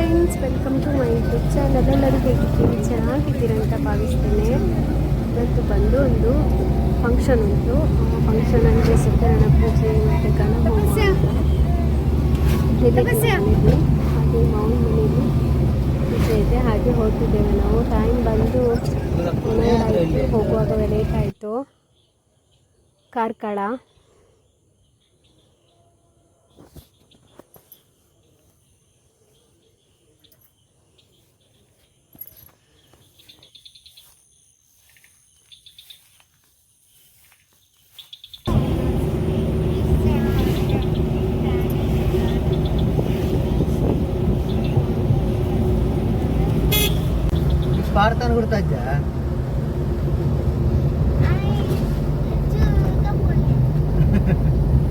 Friends, welcome to my YouTube channel. ಎಲ್ಲರೂ ಹೇಗಿದ್ದೀರಿ? ಚೆನ್ನಾಗಿದ್ದೀರಾ ಅಂತ ಭಾವಿಸ್ತೇನೆ. ಇವತ್ತು ಬಂದು ಒಂದು ಫಂಕ್ಷನ್ ಉಂಟು. ಫಂಕ್ಷನ್ ಅಂದರೆ ಸತ್ಯನಾರಾಯಣ ಪೂಜೆ ಮತ್ತು ಗಣಹೋಮ ಮನೆಯಲ್ಲಿ, ಹಾಗೆ ಮಾವನ ಮನೆಯಲ್ಲಿ ಪೂಜೆ ಇದೆ. ಹಾಗೆ ಹೋಗ್ತಿದ್ದೇವೆ ನಾವು. ಟೈಮ್ ಬಂದು ಹೋಗುವಾಗ ಲೇಟ್ ಆಯಿತು. ಕಾರ್ಕಳ ಭಾರತನ ಗುರ್ತಾ ಇದ್ದ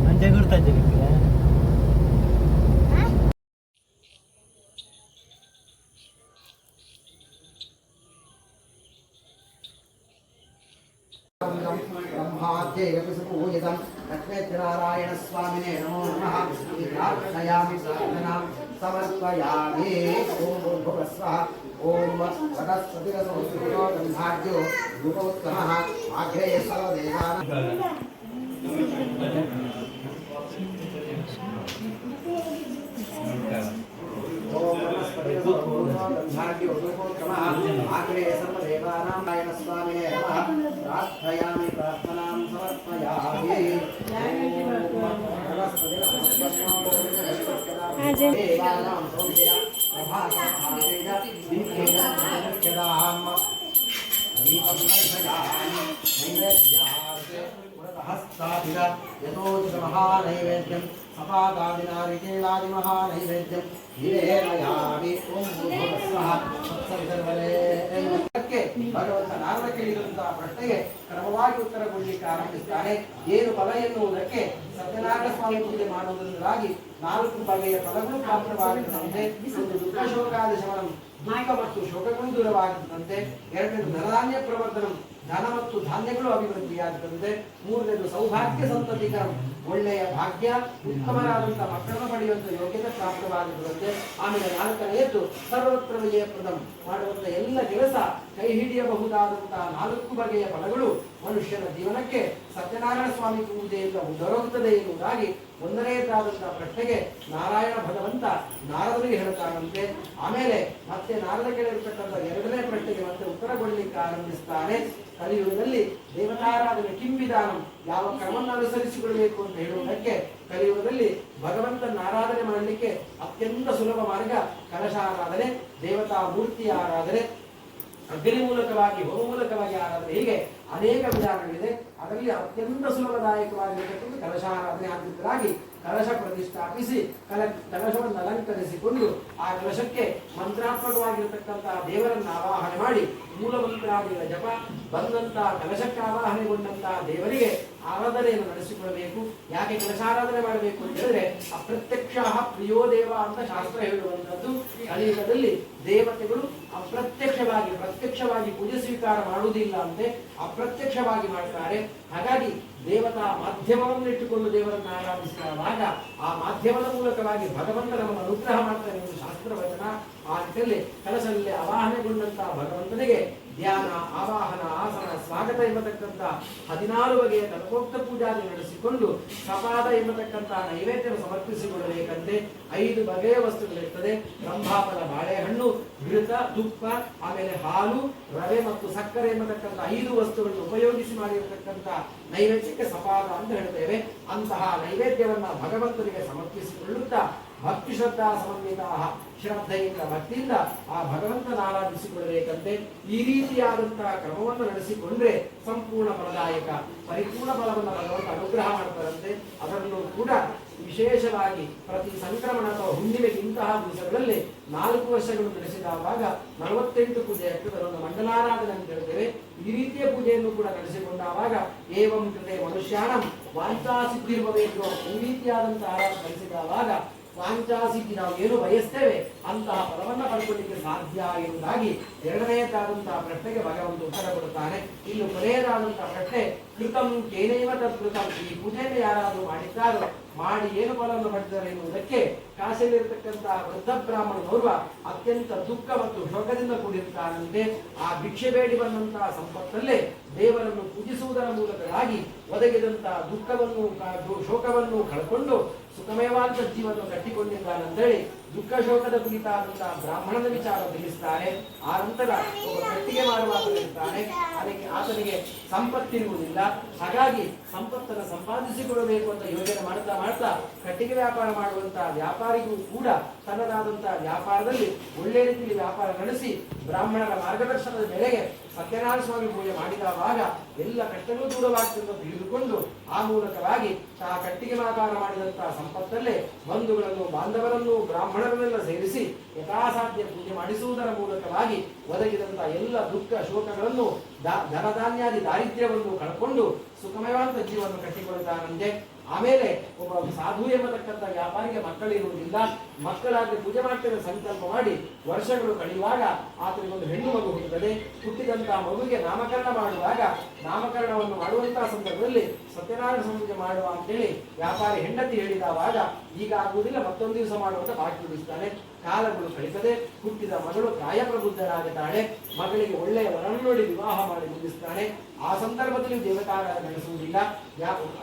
ಅಂಚೆ ಗುರ್ತಾ ಇದ್ದೆ ನಿಮಗೆ. ब्रह्माद्यैरपिसपूजितं लक्ष्मीनारायणस्वामिने नमो नमः प्रार्थयामि प्रार्थनां समर्पयामि। ॐ भूर्भुवस्वः ॐ वनस्पतिरसोऽस्तु ब्रह्माद्यो रूपोत्तमः आग्रेय सर्वदेवानां स्वामिने नमः प्रार्थयामि प्रार्थनां समर्पयामि। यतोजितमहानैवेद्यं सपादादिनारिकेलादिमहानैवेद्यं निवेदयामि। ॐ भूर्भुवस्वः ಭಗವಂತ ನಾರದ ಕೇಳಿರುವಂತಹ ಪ್ರಶ್ನೆಗೆ ಕ್ರಮವಾಗಿ ಉತ್ತರಗೊಳ್ಳಲಿಕ್ಕೆ ಆರಂಭಿಸುತ್ತಾರೆ. ಏನು ಫಲ ಎನ್ನುವುದಕ್ಕೆ ಸತ್ಯನಾರಾಯಣ ಸ್ವಾಮಿ ಪೂಜೆ ಮಾಡುವುದರಿಂದಾಗಿ 4 ಬಗೆಯ ಫಲಗಳು ಪ್ರಾಪ್ತವಾಗುತ್ತಂತೆ. ಒಂದು ದುಃಖ ಶೋಕಾದಿ ಶಮನಂ, ದುಃಖ ಮತ್ತು ಶೋಕಗಳು ದೂರವಾಗುತ್ತಂತೆ. ಎರಡನೇದು ಧನಧಾನ್ಯ ಪ್ರವರ್ಧನಂ, ಧನ ಮತ್ತು ಧಾನ್ಯಗಳು ಅಭಿವೃದ್ಧಿಯಾಗುತ್ತದೆ. ಮೂರನೇದು ಸೌಭಾಗ್ಯ ಸಂತತಿಕರಂ, ಒಳ್ಳೆಯ ಭಾಗ್ಯ, ಉತ್ತಮರಾದಂತಹ ಮಕ್ಕಳನ್ನು ಪಡೆಯುವಂತ ಯೋಗ್ಯತೆ ಪ್ರಾಪ್ತವಾಗುತ್ತದೆ. ಆಮೇಲೆ 4ನೆಯದ್ದು ಸರ್ವತ್ರ ವಿಜಯಪ್ರದಂ, ಮಾಡುವಂತ ಎಲ್ಲ ಕೆಲಸ ಕೈ ಹಿಡಿಯಬಹುದಾದಂತಹ 4 ಬಗೆಯ ಫಲಗಳು ಮನುಷ್ಯನ ಜೀವನಕ್ಕೆ ಸತ್ಯನಾರಾಯಣ ಸ್ವಾಮಿ ಪೂಜೆಯಿಂದ ದೊರಕುತ್ತದೆ ಎನ್ನುವುದಾಗಿ 1ನೇದಾದಂತಹ ಪ್ರಶ್ನೆಗೆ ನಾರಾಯಣ ಭಗವಂತ ನಾರದನಿಗೆ ಹೇಳುತ್ತಾನಂತೆ. ಆಮೇಲೆ ಮತ್ತೆ ನಾರದ ಕೇಳಿರ್ತಕ್ಕಂಥ 2ನೇ ಪ್ರಶ್ನೆಗೆ ಮತ್ತೆ ಉತ್ತರಗೊಳ್ಳಲಿಕ್ಕೆ ಆರಂಭಿಸ್ತಾನೆ. ಕಲಿಯುಗದಲ್ಲಿ ದೇವತಾರಾಧನೆ ಕಿಂವಿಧಾನಂ, ಯಾವ ಕ್ರಮವನ್ನು ಅನುಸರಿಸಿಕೊಳ್ಳಬೇಕು ಅಂತ ಹೇಳುವುದಕ್ಕೆ ಕಲಿಯುಗದಲ್ಲಿ ಭಗವಂತನ ಆರಾಧನೆ ಮಾಡಲಿಕ್ಕೆ ಅತ್ಯಂತ ಸುಲಭ ಮಾರ್ಗ ಕಲಶಾರಾಧನೆ, ದೇವತಾ ಮೂರ್ತಿಯ ಆರಾಧನೆ, ಅಗ್ನಿ ಮೂಲಕವಾಗಿ ಹೋಮ ಮೂಲಕವಾಗಿ ಆರಾಧನೆ, ಹೀಗೆ ಅನೇಕ ವಿಧಾನಗಳಿದೆ. ಅದರಲ್ಲಿ ಅತ್ಯಂತ ಸುಲಭದಾಯಕವಾಗಿರತಕ್ಕಂಥ ಕಲಶಾರಾಧನೆ ಆಗಿದ್ದರಾಗಿ ಕಲಶ ಪ್ರತಿಷ್ಠಾಪಿಸಿ ಕಲಶವನ್ನು ಅಲಂಕರಿಸಿಕೊಂಡು ಆ ಕಲಶಕ್ಕೆ ಮಂತ್ರಾತ್ಮಕವಾಗಿರತಕ್ಕಂತಹ ದೇವರನ್ನು ಆವಾಹನೆ ಮಾಡಿ ಮೂಲ ಮಂತ್ರಾದಿಗಳ ಜಪ, ಬಂದಂತಹ ಕಲಶಕ್ಕೆ ಆವಾಹನೆಗೊಂಡಂತಹ ದೇವರಿಗೆ ಆರಾಧನೆಯನ್ನು ನಡೆಸಿಕೊಳ್ಳಬೇಕು. ಯಾಕೆ ಕಲಶಾರಾಧನೆ ಮಾಡಬೇಕು ಅಂತ ಹೇಳಿದ್ರೆ ಅಪ್ರತ್ಯಕ್ಷ ಪ್ರಿಯೋ ದೇವ ಅಂತ ಶಾಸ್ತ್ರ ಹೇಳುವಂಥದ್ದು. ಕಲಿಯುಗದಲ್ಲಿ ದೇವತೆಗಳು ಅಪ್ರತ್ಯಕ್ಷವಾಗಿ, ಪ್ರತ್ಯಕ್ಷವಾಗಿ ಪೂಜೆ ಸ್ವೀಕಾರ ಮಾಡುವುದಿಲ್ಲ ಅಂತೆ, ಅಪ್ರತ್ಯಕ್ಷವಾಗಿ ಮಾಡ್ತಾರೆ. ಹಾಗಾಗಿ ದೇವತಾ ಮಾಧ್ಯಮವನ್ನು ಇಟ್ಟುಕೊಂಡು ದೇವರನ್ನು ಆರಾಧಿಸಿದಾಗ ಆ ಮಾಧ್ಯಮದ ಮೂಲಕವಾಗಿ ಭಗವಂತ ನಮ್ಮನ್ನು ಅನುಗ್ರಹ ಮಾಡ್ತಾನೆ ಎಂದು ಶಾಸ್ತ್ರ ವಚನ. ಆ ನಿಟ್ಟಿನಲ್ಲಿ ಕಲಶದಲ್ಲಿ ಆವಾಹನೆಗೊಂಡಂತಹ ಭಗವಂತನಿಗೆ ಧ್ಯಾನ, ಆವಾಹನ, ಆಸನ, ಸ್ವಾಗತ ಎಂಬತಕ್ಕಂಥ 14 ಬಗೆಯ ತಲಪೋಕ್ತ ಪೂಜಾದಿ ನಡೆಸಿಕೊಂಡು ಸಪಾದ ಎಂಬತಕ್ಕಂಥ ನೈವೇದ್ಯವನ್ನು ಸಮರ್ಪಿಸಿಕೊಳ್ಳಬೇಕಂತೆ. 5 ಬಗೆಯ ವಸ್ತುಗಳಿರ್ತದೆ. ಬ್ರಹ್ಮಾಫಲ, ಬಾಳೆಹಣ್ಣು, ಘೃತ, ತುಪ್ಪ, ಆಮೇಲೆ ಹಾಲು, ರವೆ ಮತ್ತು ಸಕ್ಕರೆ ಎಂಬತಕ್ಕಂಥ 5 ವಸ್ತುಗಳನ್ನು ಉಪಯೋಗಿಸಿ ಮಾಡಿರತಕ್ಕಂಥ ನೈವೇದ್ಯಕ್ಕೆ ಸಪಾದ ಅಂತ ಹೇಳ್ತೇವೆ. ಅಂತಹ ನೈವೇದ್ಯವನ್ನ ಭಗವಂತನಿಗೆ ಸಮರ್ಪಿಸಿಕೊಳ್ಳುತ್ತಾ ಭಕ್ತಿ ಶ್ರದ್ಧಾ ಸಮನ್ವಿತ, ಶ್ರದ್ಧೆಯಿಂದ ಭಕ್ತಿಯಿಂದ ಆ ಭಗವಂತನ ಆರಾಧಿಸಿಕೊಳ್ಳಬೇಕಂತೆ. ಈ ರೀತಿಯಾದಂತಹ ಕ್ರಮವನ್ನು ನಡೆಸಿಕೊಂಡ್ರೆ ಸಂಪೂರ್ಣ ಫಲದಾಯಕ, ಪರಿಪೂರ್ಣ ಫಲವನ್ನು ಭಗವಂತ ಅನುಗ್ರಹ ಮಾಡ್ತಾರಂತೆ. ಅದನ್ನು ಕೂಡ ವಿಶೇಷವಾಗಿ ಪ್ರತಿ ಸಂಕ್ರಮಣ ಅಥವಾ ಹುಣ್ಣಿಮೆಗೆ ಇಂತಹ ದಿವಸಗಳಲ್ಲಿ 4 ವರ್ಷಗಳು ನಡೆಸಿದಾಗ 48 ಪೂಜೆ ಆಗ್ತದೆ. ಅದನ್ನು ಮಂಡಲಾರಾಧನೆ ಅಂತ ಹೇಳ್ತೇವೆ. ಈ ರೀತಿಯ ಪೂಜೆಯನ್ನು ಕೂಡ ನಡೆಸಿಕೊಂಡಾಗ ಏವಂ ಕೃತೆ ಮನುಷ್ಯಾಣಂ ವಾಂಛಾ ಸಿದ್ಧಿರ್ಭವೇತು, ಈ ರೀತಿಯಾದಂತಹ ಆರಾಧನೆ ನಡೆಸಿದಾಗ ವಾಂಚಾಸಿದ್ಧಿ, ನಾವು ಏನು ಬಯಸ್ತೇವೆ ಅಂತಹ ಫಲವನ್ನು ಪಡ್ಕೊಳ್ಳಿಕ್ಕೆ ಸಾಧ್ಯ ಎನ್ನುವುದಾಗಿ ಎರಡನೆಯದಾದಂತಹ ಪ್ರಶ್ನೆಗೆ ಭಗವಂತ ಉತ್ತರ ಕೊಡುತ್ತಾನೆ. ಇನ್ನು ಕೊನೆಯದಾದಂತಹ ಪ್ರಶ್ನೆ, ಕೃತಂ ಕೇನೈವ ತತ್ಕೃತಂ, ಈ ಪೂಜೆಯನ್ನು ಯಾರಾದರೂ ಮಾಡಿದ್ದಾರೋ ಮಾಡಿ ಏನು ಫಲವನ್ನು ಪಡೆದರೆ ಎನ್ನುವುದಕ್ಕೆ ಕಾಶಿಯಲ್ಲಿರತಕ್ಕಂತಹ ವೃದ್ಧ ಬ್ರಾಹ್ಮಣನೋರ್ವ ಅತ್ಯಂತ ದುಃಖ ಮತ್ತು ಶೋಕದಿಂದ ಕೂಡಿರುತ್ತಾನಂತೆ. ಆ ಭಿಕ್ಷೆ ಬೇಡಿ ಬಂದಂತಹ ಸಂಪತ್ತಲ್ಲೇ ದೇವರನ್ನು ಪೂಜಿಸುವುದರ ಮೂಲಕವಾಗಿ ಒದಗಿದಂತಹ ದುಃಖವನ್ನು ಶೋಕವನ್ನು ಕಳ್ಕೊಂಡು ಸುಖಮಯವಾದ ಜೀವನ ಕಟ್ಟಿಕೊಂಡಿದ್ದಾನಂತೇಳಿ ದುಃಖ ಶೋಕದ ಕುರಿತಾದಂತಹ ಬ್ರಾಹ್ಮಣನ ವಿಚಾರ ತಿಳಿಸ್ತಾರೆ. ಆ ನಂತರ ಒಬ್ಬ ಕಟ್ಟಿಗೆ ಮಾಡುವಾತನಿರ್ತಾನೆ, ಅದಕ್ಕೆ ಆತನಿಗೆ ಸಂಪತ್ತಿರುವುದಿಲ್ಲ. ಹಾಗಾಗಿ ಸಂಪತ್ತನ್ನು ಸಂಪಾದಿಸಿಕೊಳ್ಳಬೇಕು ಅಂತ ಯೋಚನೆ ಮಾಡ್ತಾ ಮಾಡ್ತಾ ಕಟ್ಟಿಗೆ ವ್ಯಾಪಾರ ಮಾಡುವಂತಹ ವ್ಯಾಪಾರಿಗೂ ಕೂಡ ತನ್ನದಾದಂತಹ ವ್ಯಾಪಾರದಲ್ಲಿ ಒಳ್ಳೆ ರೀತಿಯಲ್ಲಿ ವ್ಯಾಪಾರ ನಡೆಸಿ ಬ್ರಾಹ್ಮಣರ ಮಾರ್ಗದರ್ಶನದ ಮೇರೆಗೆ ಸತ್ಯನಾರಾಯಣ ಸ್ವಾಮಿ ಪೂಜೆ ಮಾಡಿದವಾಗ ಎಲ್ಲ ಕಷ್ಟಗಳು ದೂರವಾಗ್ತದೆ ಅಂತ ತಿಳಿದುಕೊಂಡು ಆ ಮೂಲಕವಾಗಿ ತಾ ಕಟ್ಟಿಗೆ ವ್ಯಾಪಾರ ಮಾಡಿದಂತಹ ಸಂಪತ್ತಲ್ಲೇ ಬಂಧುಗಳನ್ನು ಬಾಂಧವರನ್ನು ಬ್ರಾಹ್ಮಣರನ್ನೆಲ್ಲ ಸೇರಿಸಿ ಯಥಾಸಾಧ್ಯ ಪೂಜೆ ಮಾಡಿಸುವುದರ ಮೂಲಕವಾಗಿ ಒದಗಿದಂತಹ ಎಲ್ಲ ದುಃಖ ಶೋಕಗಳನ್ನು ಧನಧಾನ್ಯಾದಿ ದಾರಿದ್ರ್ಯವನ್ನು ಕಳ್ಕೊಂಡು ಸುಖಮಯವಾದ ಜೀವನ ಕಟ್ಟಿಕೊಳ್ಳುತ್ತಾನಂತೆ. ಆಮೇಲೆ ಒಬ್ಬ ಸಾಧು ಎಂಬತಕ್ಕಂಥ ವ್ಯಾಪಾರಿಗೆ ಮಕ್ಕಳಿರುವುದಿಲ್ಲ. ಮಕ್ಕಳಾಗಿ ಪೂಜೆ ಮಾಡ್ತೇವೆ ಸಂಕಲ್ಪ ಮಾಡಿ ವರ್ಷಗಳು ಕಳೆಯುವಾಗ ಆತನಿಗೆ ಒಂದು ಹೆಣ್ಣು ಮಗು ಹುಟ್ಟುತ್ತದೆ. ಹುಟ್ಟಿದಂತಹ ಮಗುವಿಗೆ ನಾಮಕರಣ ಮಾಡುವಾಗ ನಾಮಕರಣವನ್ನು ಮಾಡುವಂತಹ ಸಂದರ್ಭದಲ್ಲಿ ಸತ್ಯನಾರಾಯಣ ಪೂಜೆ ಮಾಡುವ ಅಂತೇಳಿ ವ್ಯಾಪಾರಿ ಹೆಂಡತಿ ಹೇಳಿದವಾಗ ಈಗ ಆಗುವುದಿಲ್ಲ, ಮತ್ತೊಂದು ದಿವಸ ಮಾಡುವಂತ ಬಾಕಿ ಉಳಿಸ್ತಾನೆ. ಕಾಲಗಳು ಕಳಿತದೆ. ಹುಟ್ಟಿದ ಮಗಳು ಪ್ರಾಯಪ್ರಬುದ್ಧರಾಗುತ್ತಾಳೆ. ಮಗಳಿಗೆ ಒಳ್ಳೆಯ ವರನ್ನು ನೋಡಿ ವಿವಾಹ ಮಾಡಿ ಮುಗಿಸ್ತಾನೆ. ಆ ಸಂದರ್ಭದಲ್ಲಿ ದೇವತಾರಾಧನೆ ನಡೆಸುವುದಿಲ್ಲ.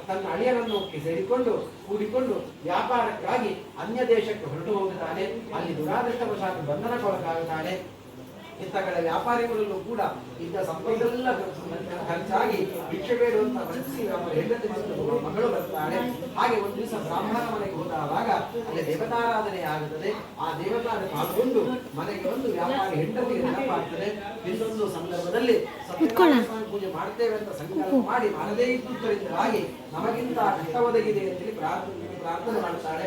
ತನ್ನ ಅಳಿಯನನ್ನು ಸೇರಿಕೊಂಡು ಕೂಡಿಕೊಂಡು ವ್ಯಾಪಾರಕ್ಕಾಗಿ ಅನ್ಯ ದೇಶಕ್ಕೆ ಹೊರಟು ಹೋಗುತ್ತಾನೆ. ಅಲ್ಲಿ ದುರಾದೃಷ್ಟವಶಾತ್ ಬಂಧನಕ್ಕೊಳಗಾಗುತ್ತಾನೆ. ಇಂಥ ಕಡೆ ವ್ಯಾಪಾರಿಗಳಲ್ಲೂ ಕೂಡ ಇದ್ದ ಸಂಪತ್ತೆಲ್ಲ ಖರ್ಚಾಗಿ ಭಿಕ್ಷೆ ಬೇಡುವಂತ ಪರಿಸ್ಥಿತಿ ಹೆಂಡತಿ ಮಗಳು ಬರ್ತಾಳೆ. ಹಾಗೆ ಒಂದು ದಿವಸ ಬ್ರಾಹ್ಮಣನ ಮನೆಗೆ ಹೋದಾಗ ಅಲ್ಲಿ ದೇವತಾರಾಧನೆ ಆಗುತ್ತದೆ. ಆ ದೇವತಾರಾಧನೆ ಪಾಲ್ಗೊಂಡು ಮನೆಗೆ ಒಂದು ವ್ಯಾಪಾರಿ ಹೆಂಡತಿಗೆ ನೆನಪಾಗ್ತದೆ. ಇನ್ನೊಂದು ಸಂದರ್ಭದಲ್ಲಿ ಸತ್ಯನಾರಾಯಣ ಪೂಜೆ ಮಾಡ್ತೇವೆ ಅಂತ ಸಂಕಲ್ಪ ಮಾಡಿ ಮಾಡದೇ ಇದ್ದುದರಿಂದಾಗಿ ನಮಗಿಂತ ಕಷ್ಟ ಒದಗಿದೆ ಅಂತೇಳಿ ಪ್ರಾರ್ಥನೆ ಮಾಡ್ತಾಳೆ.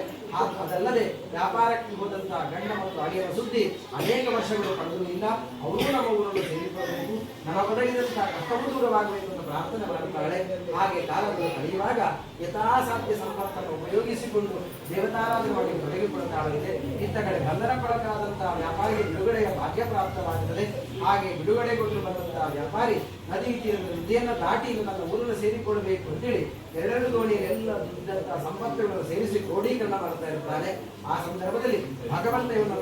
ಅದಲ್ಲದೆ ವ್ಯಾಪಾರಕ್ಕೆ ಹೋದಂತಹ ಗಂಡ ಮತ್ತು ಅಳಿಯನ ಸುದ್ದಿ ಅನೇಕ ವರ್ಷಗಳು ಕಳೆದಿಲ್ಲ. ಅವರು ನಮ್ಮ ಊರನ್ನು ಸೇರಿಕೊಳ್ಳಬೇಕು, ನಮ್ಮ ಒದಗಿದಂತಹ ಕಷ್ಟವೂ ದೂರವಾಗಬೇಕು ಅಂತ ಪ್ರಾರ್ಥನೆ ಮಾಡುತ್ತಾಳೆ. ಹಾಗೆ ಕಾಲಗಳು ಕಳೆಯುವಾಗ ಯಥಾಸಾಧ್ಯ ಸಂಪತ್ತನ್ನು ಉಪಯೋಗಿಸಿಕೊಂಡು ದೇವತಾರಾಧನೆ ಮಾಡಿ ತೊಡಗಿಕೊಳ್ಳುತ್ತಾಳೆ. ಇತ್ತ ಕಡೆ ಬಂಧನಕ್ಕೊಳಗಾದಂತಹ ವ್ಯಾಪಾರಿಗೆ ಬಿಡುಗಡೆಯ ಭಾಗ್ಯ ಪ್ರಾಪ್ತವಾಗುತ್ತದೆ. ಹಾಗೆ ಬಿಡುಗಡೆಗೊಂಡು ಬಂದಂತಹ ವ್ಯಾಪಾರಿ ನದಿಯನ್ನು ದಾಟಿ ನನ್ನ ಊರನ್ನು ಸೇರಿಕೊಳ್ಳಬೇಕು ಅಂತೇಳಿ ಎರಡೆರಡು ದೋಣಿಯಲ್ಲಿ ಎಲ್ಲ ಇದ್ದಂತಹ ಸಂಪತ್ತುಗಳನ್ನು ಸೇರಿಸಿ ಕ್ರೋಢೀಕರಣ ಮಾಡ್ತಾ ಇರ್ತಾರೆ. ಆ ಸಂದರ್ಭದಲ್ಲಿ ಭಗವಂತ ಇವನ್ನ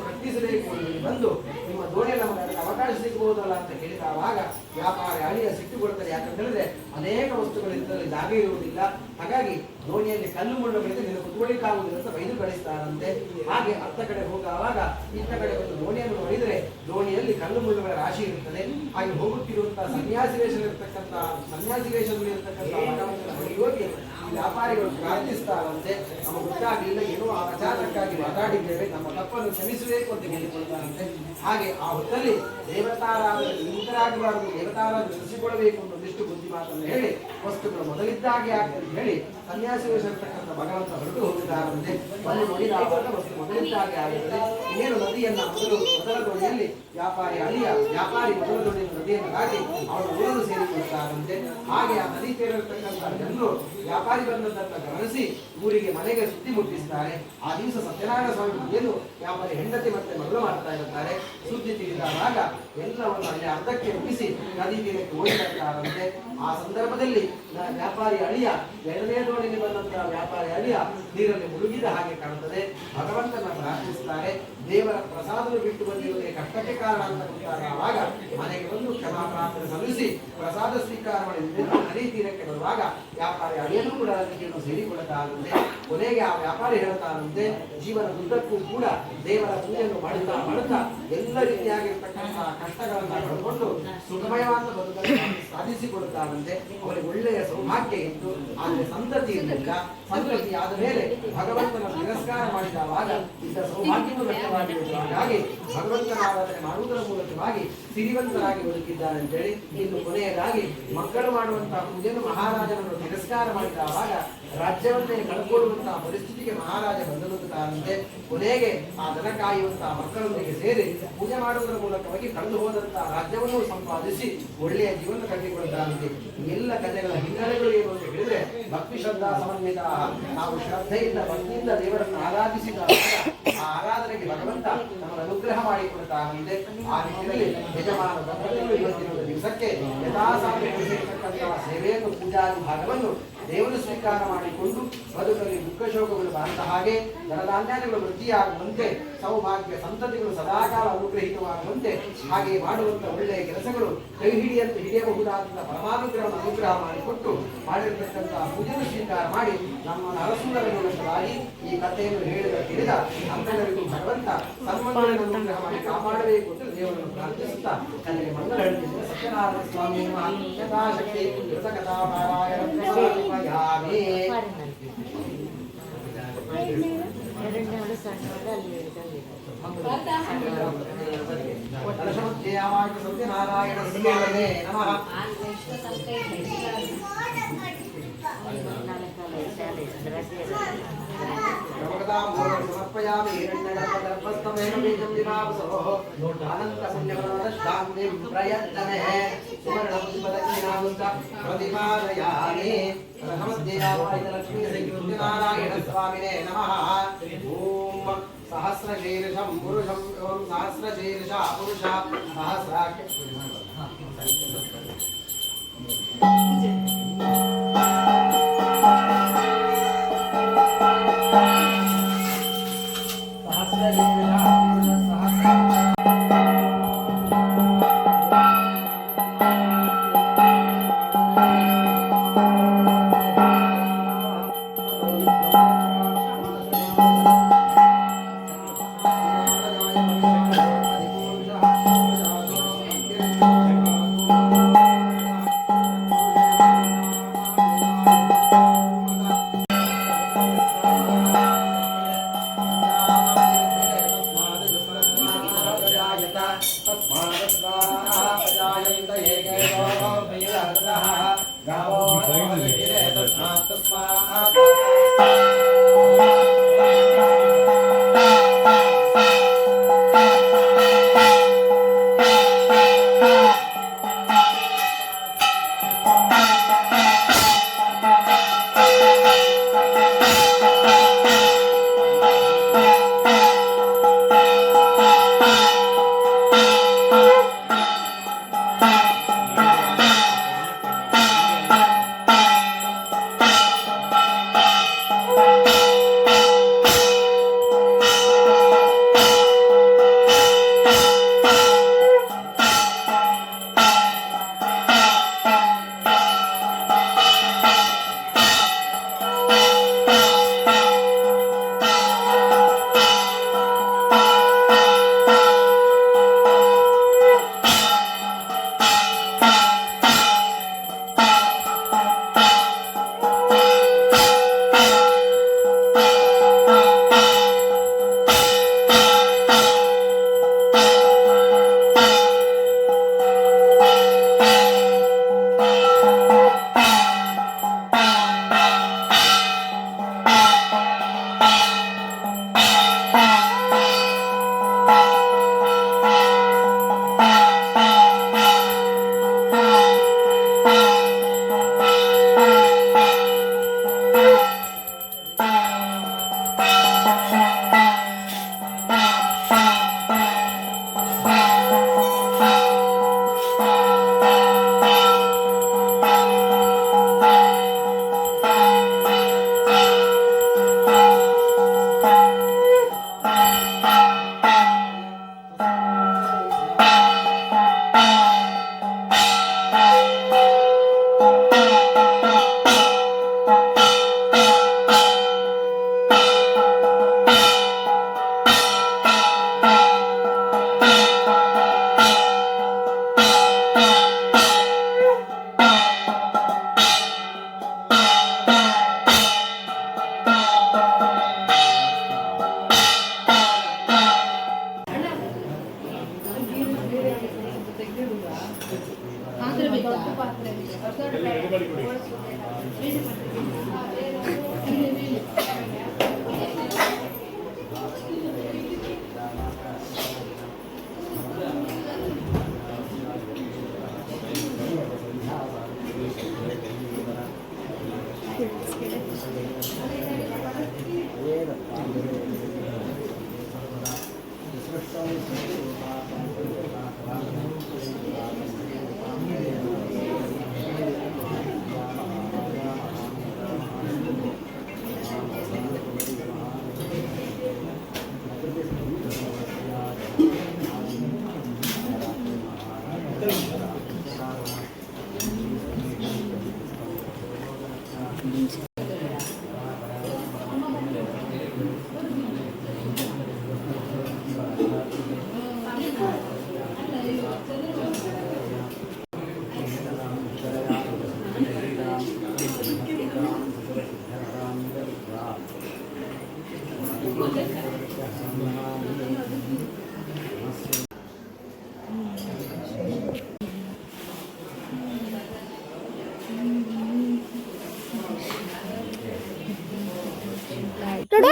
ಪ್ರಶ್ನಿಸಬೇಕು ಬಂದು ನಿಮ್ಮ ದೋಣಿಯಲ್ಲಿ ನಮಗೆ ಅವಕಾಶ ಸಿಗಬಹುದಲ್ಲ ಅಂತ ಹೇಳಿದಾಗ ವ್ಯಾಪಾರಿ ಅಳಿಯ ಸಿಟ್ಟುಕೊಳ್ತಾರೆ. ಯಾಕಂತ ಹೇಳಿದ್ರೆ ಅನೇಕ ವಸ್ತುಗಳಿದ್ದಲ್ಲಿ ಜಾಗ ಇರುವುದಿಲ್ಲ. ಹಾಗಾಗಿ ದೋಣಿಯಲ್ಲಿ ಕಲ್ಲು ಮುಳ್ಳು ಬೆಳೆದು ನಿನ್ನ ಕುತ್ಕೊಳ್ಳಿಕ್ಕಾಗುವುದಿಲ್ಲ ಅಂತ ಬೈದು ಕಳಿಸ್ತಾರಂತೆ. ಹಾಗೆ ಅತ್ತ ಕಡೆ ಹೋಗುವಾಗ ಇತ್ತ ಕಡೆ ಒಂದು ದೋಣಿಯನ್ನು ನೋಡಿದರೆ ದೋಣಿಯಲ್ಲಿ ಕಲ್ಲು ಮುಳ್ಳುಗಳ ರಾಶಿ ಇರುತ್ತದೆ. ಹಾಗೆ ಹೋಗುತ್ತಿರುವಂತಹ ಸನ್ಯಾಸಿ ವೇಷದಲ್ಲಿರ್ತಕ್ಕಂಥ ಭಗವಂತನ ಬಳಿ ಹೋಗಿ ವ್ಯಾಪಾರಿಗಳು ಪ್ರಾರ್ಥಿಸ್ತಾರಂತೆ. ನಮಗೆ ಗೊತ್ತಾಗಲಿಲ್ಲ, ಏನೋ ಅಚಾನಕ್ಕಾಗಿ ಮಾತಾಡಿದ್ದೇವೆ, ನಮ್ಮ ತಪ್ಪನ್ನು ಕ್ಷಮಿಸಬೇಕು ಅಂತ ಹೇಳಿಕೊಳ್ತಾರಂತೆ. ಹಾಗೆ ಆ ಹೊತ್ತಲ್ಲಿ ದೇವತಾರಾಧನೆ ನಿಮಿತ್ತರಾಗಬಾರದು, ದೇವತಾರಾಧನೆ ನಡೆಸಿಕೊಳ್ಳಬೇಕು ಅಂತ ಒಂದಿಷ್ಟು ಬುದ್ಧಿ ಮಾತನ್ನು ಹೇಳಿ ವಸ್ತುಗಳು ಮೊದಲಿದ್ದಾಗೆ ಆಗ್ತದೆ ಹೇಳಿ ಸನ್ಯಾಸಿ ವೇಷಿರ್ತಕ್ಕಂಥ ಭಗವಂತ ಹೊರಟು ಹೋಗಿದ್ದಾರಂತೆ. ಅಲ್ಲಿ ನೋಡಿದಾಗ ವಸ್ತು ಮೊದಲಿದ್ದಾಗೆ ಆಗುತ್ತದೆ. ಇನ್ನೇನು ನದಿಯನ್ನ ಮೊದಲ ದೋಣಿಯಲ್ಲಿ ವ್ಯಾಪಾರಿ ಮೊದಲ ದೋಣಿಯಲ್ಲಿ ನದಿಯನ್ನು ದಾಟಿ ಅವರ ಊರನ್ನು ಸೇರಿಕೊಳ್ಳುತ್ತಾರಂತೆ. ಹಾಗೆ ಆ ನದಿ ತೀರಿರ್ತಕ್ಕಂಥ ಜನರು ವ್ಯಾಪಾರಿ ಬಂದದ್ದನ್ನು ಗಮನಿಸಿ ಊರಿಗೆ ಮನೆಗೆ ಸುದ್ದಿ ಮುಟ್ಟಿಸ್ತಾರೆ. ಆ ದಿವಸ ಸತ್ಯನಾರಾಯಣ ಸ್ವಾಮಿ ಪೂಜೆಯನ್ನು ವ್ಯಾಪಾರಿ ಹೆಂಡತಿ ಮತ್ತೆ ಮಗಳು ಮಾಡ್ತಾ ಇರುತ್ತಾರೆ. ಸುದ್ದಿ ತಿಳಿದಾಗ ಎಲ್ಲವನ್ನು ಅಲ್ಲಿ ಅರ್ಧಕ್ಕೆ ಮುಗಿಸಿ ನದಿ ತೀರಕ್ಕೆ ಓಡಿ ಬರ್ತಾರಂತೆ. ಆ ಸಂದರ್ಭದಲ್ಲಿ ವ್ಯಾಪಾರಿ ಅಳಿಯ ಎರಡನೇ ದೋಣಿಗೆ ಬಂದಂತಹ ವ್ಯಾಪಾರಿ ಅಳಿಯ ನೀರಲ್ಲಿ ಮುಳುಗಿದ ಹಾಗೆ ಕಾಣುತ್ತದೆ. ಭಗವಂತನ ಪ್ರಾರ್ಥಿಸುತ್ತಾರೆ. ದೇವರ ಪ್ರಸಾದವನ್ನು ಬಿಟ್ಟು ಬಂದಿರುವುದೇ ಕಷ್ಟಕ್ಕೆ ಕಾರಣ ಅಂತ ಗೊತ್ತಾಗುವಾಗ ಮನೆಗೆ ಬಂದು ಕ್ಷಮಾ ಪ್ರಾರ್ಥನೆ ಸಲ್ಲಿಸಿ ಪ್ರಸಾದ ಸ್ವೀಕಾರ ಮಾಡಿ ನದಿ ತೀರಕ್ಕೆ ಬರುವಾಗ ವ್ಯಾಪಾರಿ ಅಳಿಯನೂ ಕೂಡ ನದಿಯನ್ನು ಸೇರಿಕೊಳ್ಳುತ್ತಾರಂತೆ. ಕೊನೆಗೆ ಆ ವ್ಯಾಪಾರಿ ಹೇಳ್ತಾರಂತೆ, ಜೀವನದುದ್ದಕ್ಕೂ ಕೂಡ ದೇವರ ಪೂಜೆಯನ್ನು ಮಾಡುತ್ತಾ ಎಲ್ಲ ರೀತಿಯಾಗಿರ್ತಕ್ಕಂತಹ ಕಷ್ಟಗಳನ್ನ ಕಳ್ಕೊಂಡು ಸುಖಮಯವಾದ ಬದುಕನ್ನು ಸಾಧಿಸಿಕೊಳ್ಳುತ್ತಾರಂತೆ. ಅವರಿಗೆ ಒಳ್ಳೆಯ ಸೌಭಾಗ್ಯ ಇತ್ತು, ಆದರೆ ಸಂತತಿ ಇರಲಿಲ್ಲ. ಸಂತತಿ ಆದ ಮೇಲೆ ಭಗವಂತನ ತಿರಸ್ಕಾರ ಮಾಡಿದವಾಗ ಇದ್ದ ಸೌಭಾಗ್ಯವು ವ್ಯಕ್ತವಾಗಿರುವುದು. ಹಾಗಾಗಿ ಭಗವಂತನ ಆರಾಧನೆ ಮಾಡುವುದರ ಮೂಲಕವಾಗಿ ಸಿರಿವಂತರಾಗಿ ಬದುಕಿದ್ದಾರೆ ಅಂತೇಳಿ. ಇನ್ನು ಕೊನೆಯದಾಗಿ ಮಕ್ಕಳು ಮಾಡುವಂತಹ ಪೂಜೆಯನ್ನು ಮಹಾರಾಜನನ್ನು ತಿರಸ್ಕಾರ ಮಾಡಿದವಾಗ ರಾಜ್ಯವನ್ನೇ ಕಳ್ಕೊಳ್ಳುವಂತಹ ಪರಿಸ್ಥಿತಿಗೆ ಮಹಾರಾಜ ಬಂದದಂತೆ ಕೊನೆಗೆ ಆ ದನ ಕಾಯುವಂತಹ ಮಕ್ಕಳೊಂದಿಗೆ ಸೇರಿ ಪೂಜೆ ಮಾಡುವುದರ ಮೂಲಕವಾಗಿ ಕಳೆದು ಹೋದಂತಹ ರಾಜ್ಯವನ್ನು ಸಂಪಾದಿಸಿ ಒಳ್ಳೆಯ ಜೀವನ ಕಟ್ಟಿಕೊಳ್ಳುತ್ತಾರಂತೆ. ಎಲ್ಲ ಕಥೆಗಳ ಹಿನ್ನೆಲೆಗಳು ಏನು ಅಂತ ಹೇಳಿದ್ರೆ ಭಕ್ತಿ ಶ್ರದ್ಧಾ ಸಮನ್ವಿತ. ನಾವು ಶ್ರದ್ಧೆಯಿಂದ ಭಕ್ತಿಯಿಂದ ದೇವರನ್ನು ಆರಾಧಿಸಿದ ಆ ಆರಾಧನೆಗೆ ಭಗವಂತ ನಮಗೆ ಅನುಗ್ರಹ ಮಾಡಿಕೊಡುತ್ತಾನಂತೆ. ಆ ನಿಟ್ಟಿನಲ್ಲಿ ಯಜಮಾನ ದಂಪತಿಗಳು ಇವತ್ತಿನ ದಿವಸಕ್ಕೆ ಯಥಾಸಾಧ್ಯ ಕೊಡಿಸಿರ್ತಕ್ಕಂತಹ ಸೇವೆಯನ್ನು ಪೂಜಾದಿ ಭಾಗವನ್ನು ದೇವರು ಸ್ವೀಕಾರ ಮಾಡಿಕೊಂಡು ಬದುಕಲ್ಲಿ ದುಃಖ ಶೋಕಗಳು ಬಾರದ ಹಾಗೆ ಧನಧಾನ್ಯಗಳು ವೃದ್ಧಿಯಾಗುವಂತೆ ಸೌಭಾಗ್ಯ ಸಂತತಿಗಳು ಸದಾಕಾಲ ಅನುಗ್ರಹಿತವಾಗುವಂತೆ ಹಾಗೆ ಮಾಡುವಂತ ಒಳ್ಳೆಯ ಕೆಲಸಗಳು ಕೈ ಹಿಡಿಯಬಹುದಾದಂತಹ ಪರಮಾನುಗ್ರಹವನ್ನು ಅನುಗ್ರಹ ಮಾಡಿಕೊಟ್ಟು ಮಾಡಿರತಕ್ಕಂತಹ ಪೂಜೆಯನ್ನು ಸ್ವೀಕಾರ ಮಾಡಿ ನಮ್ಮನ್ನು ಅರಸುಂದರಗೊಳಿಸಲಾಗಿ ಈ ಕಥೆಯನ್ನು ತಿಳಿದ ಅಂಥವರಿಗೂ ಭಗವಂತ ಸನ್ಮಂಗಳನ್ನು ಅನುಗ್ರಹ ಮಾಡಿ ಕಾಪಾಡಬೇಕು ಅಂತ ದೇವರನ್ನು ಪ್ರಾರ್ಥಿಸುತ್ತಾ ನನಗೆ ಮಂಗಳ ಹೇಳ್ತಿದ್ದ ಸತ್ಯನಾರಾಯಣ ಸ್ವಾಮಿ ಯಥಾಶಕ್ತಿ ಕೃತಕಥಾ ಪಾರಾಯಣ ಸತ್ಯನಾರಾಯಣ ನಮಃ. ಸಮರ್ಪಯಾಮಿ ಹಿರಣ್ಯಗರ್ಭಸ್ತಮೇನ ಬೀಜಂ ವಿಭಾವಸೋಃ ಅನಂತಪುಣ್ಯಫಲದಷ್ಟಾಂತಿಂ ಪ್ರಯತ್ನನೇ ಸುವರ್ಣಪುಷ್ಪದಕ್ಷಿಣಾಂತ ಪ್ರತಿಪಾದಯಾಮಿ. ಲಕ್ಷ್ಮೀ ಸತ್ಯನಾರಾಯಣ ಸ್ವಾಮಿನೇ ನಮಃ. ಓಂ ಸಹಸ್ರಶೀರ್ಷಂ ಪುರುಷಂ ಓಂ ಸಹಸ್ರಶೀರ್ಷ ಪುರುಷ ಸಹಸ್ರಾಕ್ಷ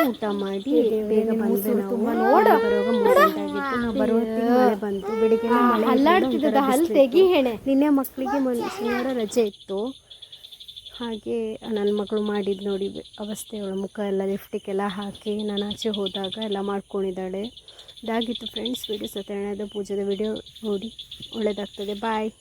ಊಟ ಮಾಡಿ ಬೇಗ ಬಂದ್ವಿ ನಾವು. ಬರುವಾಗ ಮೂಮೆಂಟ್ ಆಗಿತ್ತು. ನಾವು ಬರುವತ್ತಿಗೆ ಮಳೆ ಬಂತು. ಬೆಳಿಗ್ಗೆ ಅಲ್ಲಾಡ್ತಿದ್ದ ಹಲ್ಲು ತೆಗಿ ಹೆಣೆ. ನಿನ್ನೆ ಮಕ್ಕಳಿಗೆ ಶನಿವಾರ ರಜೆ ಇತ್ತು. ಹಾಗೆ ನನ್ನ ಮಗಳು ಮಾಡಿದ್ದು ನೋಡಿ ಅವಸ್ಥೆಯವಳ ಮುಖ ಎಲ್ಲ ಲಿಫ್ಟಿಗೆಲ್ಲ ಹಾಕಿ ನಾನು ಆಚೆ ಹೋದಾಗ ಎಲ್ಲ ಮಾಡ್ಕೊಂಡಿದ್ದಾಳೆ. ಇದಾಗಿತ್ತು ಫ್ರೆಂಡ್ಸ್ ವಿಡಿಯೋ. ಸತ್ಯನಾರಾಯಣದ ಪೂಜೆದ ವಿಡಿಯೋ ನೋಡಿ, ಒಳ್ಳೆಯದಾಗ್ತದೆ. ಬಾಯ್.